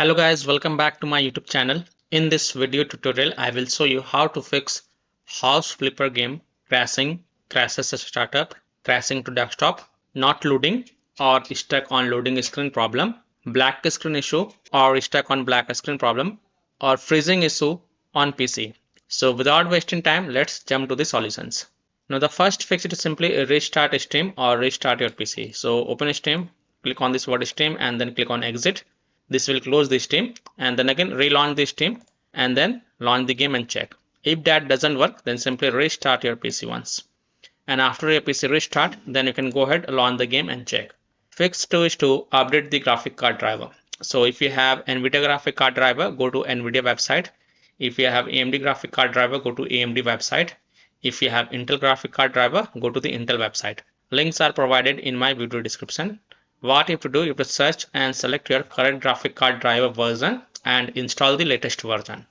Hello guys, welcome back to my YouTube channel. In this video tutorial, I will show you how to fix house flipper game crashing, crashes at startup, crashing to desktop, not loading or stuck on loading screen problem, black screen issue or stuck on black screen problem, or freezing issue on PC. So without wasting time, let's jump to the solutions. Now the first fix is simply restart Steam or restart your PC. So open Steam, click on this word Steam and then click on exit. This will close the Steam and then again relaunch the Steam and then launch the game and check. If that doesn't work, then simply restart your PC once. And after your PC restart, then you can go ahead, launch the game and check. Fix 2 is to update the graphic card driver. So if you have NVIDIA graphic card driver, go to NVIDIA website. If you have AMD graphic card driver, go to AMD website. If you have Intel graphic card driver, go to the Intel website. Links are provided in my video description. What you have to do, you have to search and select your current graphic card driver version and install the latest version.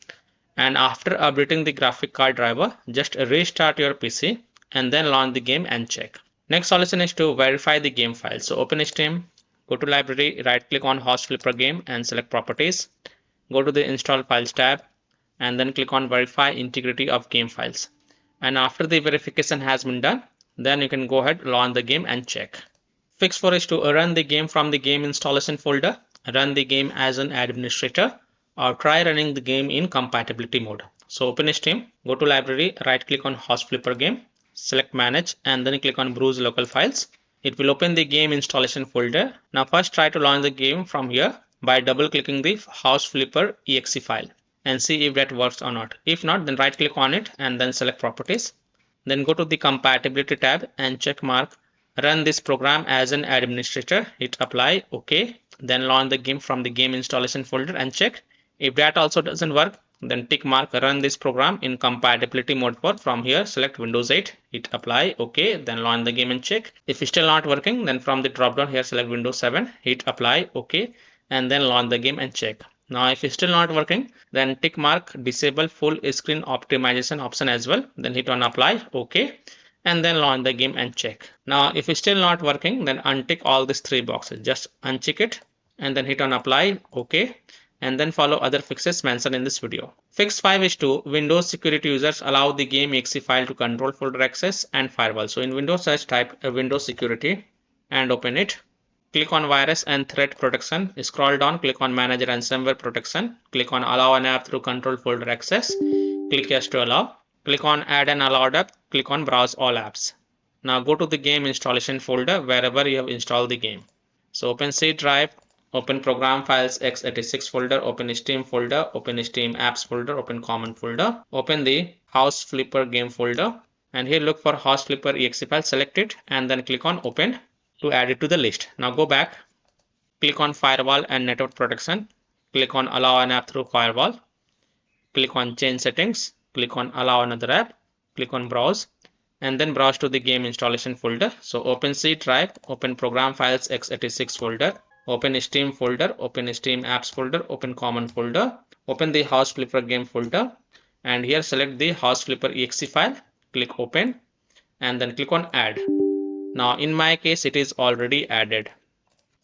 And after updating the graphic card driver, just restart your PC and then launch the game and check. Next solution is to verify the game file. So open Steam, go to library, right click on house flipper game and select properties. Go to the install files tab and then click on verify integrity of game files. And after the verification has been done, then you can go ahead, launch the game and check. Fix 4 is to run the game from the game installation folder, run the game as an administrator, or try running the game in compatibility mode. So open Steam, go to library, right click on house flipper game, select manage and then click on browse local files. It will open the game installation folder. Now first try to launch the game from here by double clicking the house flipper exe file and see if that works or not. If not, then right click on it and then select properties. Then go to the compatibility tab and check mark run this program as an administrator, hit apply, OK. Then launch the game from the game installation folder and check. If that also doesn't work, then tick mark run this program in compatibility mode for. From here select Windows 8, hit apply, OK. Then launch the game and check. If it's still not working, then from the drop down here select Windows 7, hit apply, OK. And then launch the game and check. Now if it's still not working, then tick mark disable full screen optimization option as well. Then hit on apply, OK. And then launch the game and check. Now if it's still not working, then untick all these three boxes. Just uncheck it and then hit on apply, OK. And then follow other fixes mentioned in this video. Fix 5 is to Windows security users allow the game exe file to control folder access and firewall. So in Windows search type Windows security and open it. Click on virus and threat protection. Scroll down, click on manage ransomware protection. Click on allow an app through control folder access. Click yes to allow. Click on add an allowed app. Click on browse all apps. Now go to the game installation folder wherever you have installed the game. So open C drive, open program files x86 folder, open Steam folder, open Steam apps folder, open common folder, open the house flipper game folder, and here look for house flipper exe file, select it and then click on open to add it to the list. Now go back, click on firewall and network protection, click on allow an app through firewall, click on change settings, click on allow another app, click on browse and then browse to the game installation folder. So open C drive, open program files x86 folder, open Steam folder, open Steam apps folder, open common folder, open the house flipper game folder and here select the house flipper exe file, click open and then click on add. Now in my case it is already added.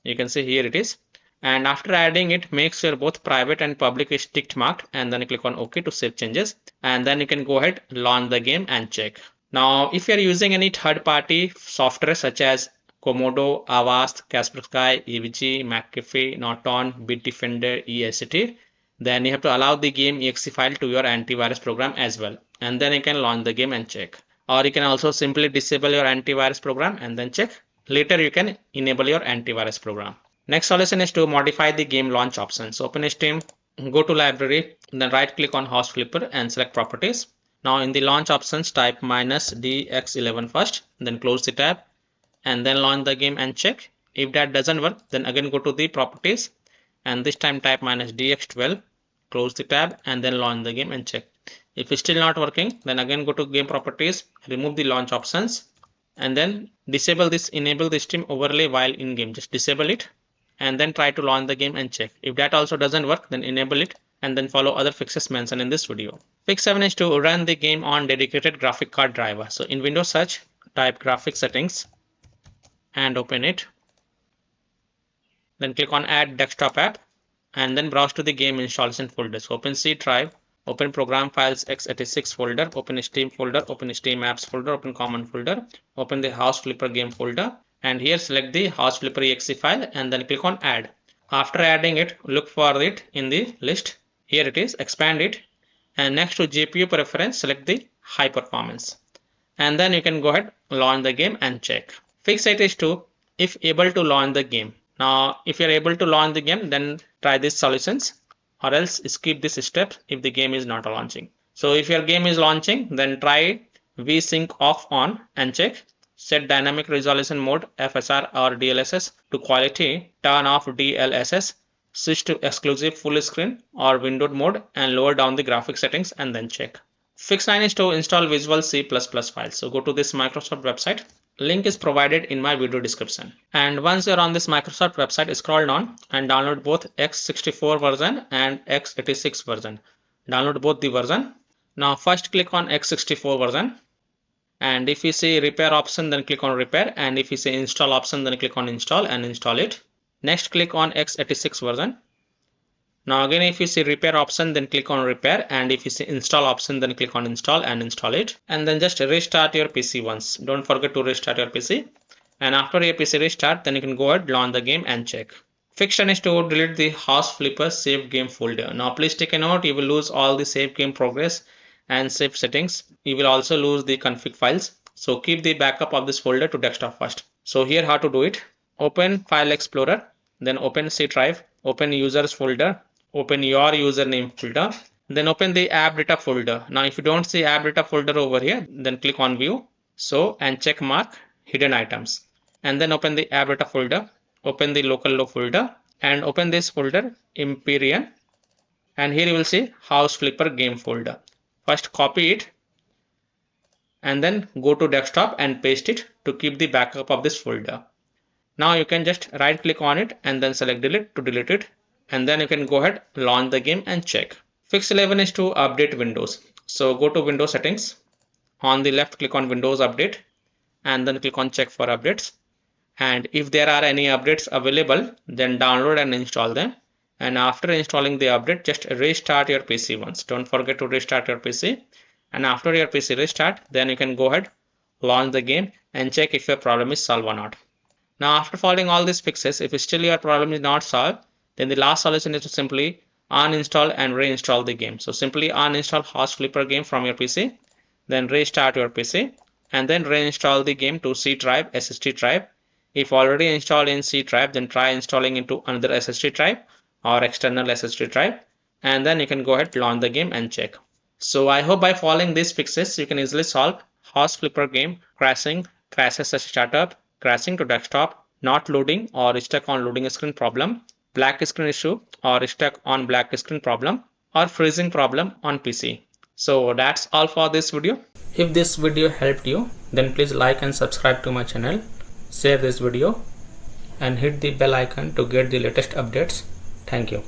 You can see here it is. And after adding it, make sure both private and public is ticked marked and then click on OK to save changes. And then you can go ahead, launch the game and check. Now, if you are using any third-party software such as Komodo, Avast, Kaspersky, EVG, McAfee, Norton, Bitdefender, EST, then you have to allow the game exe file to your antivirus program as well. And then you can launch the game and check. Or you can also simply disable your antivirus program and then check. Later you can enable your antivirus program. Next solution is to modify the game launch options. So open Steam, go to library, then right click on house flipper and select properties. Now in the launch options type -dx11 first, then close the tab and then launch the game and check. If that doesn't work, then again go to the properties and this time type -dx12, close the tab and then launch the game and check. If it's still not working, then again go to game properties, remove the launch options and then disable this enable the Steam overlay while in game. Just disable it and then try to launch the game and check. If that also doesn't work, then enable it and then follow other fixes mentioned in this video. Fix 7 is to run the game on dedicated graphic card driver. So in Windows search type graphic settings and open it. Then click on add desktop app and then browse to the game installation folder. So open C drive, open program files x86 folder, open Steam folder, open Steam apps folder, open common folder, open the House Flipper game folder, and here select the House Flipper exe file and then click on add. After adding it, look for it in the list. Here it is, expand it, and next to GPU preference, select the high performance. And then you can go ahead, launch the game and check. Fix it is to if able to launch the game. Now, if you're able to launch the game, then try these solutions, or else skip this step if the game is not launching. So if your game is launching, then try vsync off on and check. Set dynamic resolution mode FSR or DLSS to quality, turn off DLSS, switch to exclusive full screen or windowed mode and lower down the graphic settings and then check. Fix 9 is to install Visual C++ files. So go to this Microsoft website. Link is provided in my video description. And once you're on this Microsoft website, scroll down and download both x64 version and x86 version. Download both the version. Now first click on x64 version. And if you see repair option, then click on repair. And if you see install option, then click on install and install it. Next click on x86 version. Now again, if you see repair option, then click on repair, and if you see install option, then click on install and install it. And then just restart your PC once. Don't forget to restart your PC. And after your PC restart, then you can go ahead, launch the game and check. Fix is to delete the House Flipper save game folder. Now please take a note, you will lose all the save game progress and save settings. You will also lose the config files. So keep the backup of this folder to desktop first. So here how to do it. Open File Explorer, then open C drive, open users folder, open your username folder, then open the app data folder. Now if you don't see app data folder over here, then click on view, so and check mark hidden items, and then open the app data folder, open the local folder and open this folder Empyrean, and here you will see House Flipper game folder. First copy it and then go to desktop and paste it to keep the backup of this folder. Now you can just right click on it and then select delete to delete it. And then you can go ahead, launch the game and check. Fix 11 is to update Windows. So go to Windows settings. On the left, click on Windows Update and then click on check for updates. And if there are any updates available, then download and install them. And after installing the update, just restart your PC once. Don't forget to restart your PC. And after your PC restart, then you can go ahead, launch the game and check if your problem is solved or not. Now after following all these fixes, if still your problem is not solved, then the last solution is to simply uninstall and reinstall the game. So simply uninstall House Flipper game from your PC, then restart your PC and then reinstall the game to C drive, SSD drive. If already installed in C drive, then try installing into another SSD drive or external SSD drive, and then you can go ahead, launch the game and check. So I hope by following these fixes, you can easily solve House Flipper game crashing, crashes at startup, crashing to desktop, not loading or stuck on loading screen problem, black screen issue or stuck on black screen problem, or freezing problem on PC. So that's all for this video. If this video helped you, then please like and subscribe to my channel, share this video and hit the bell icon to get the latest updates. Thank you.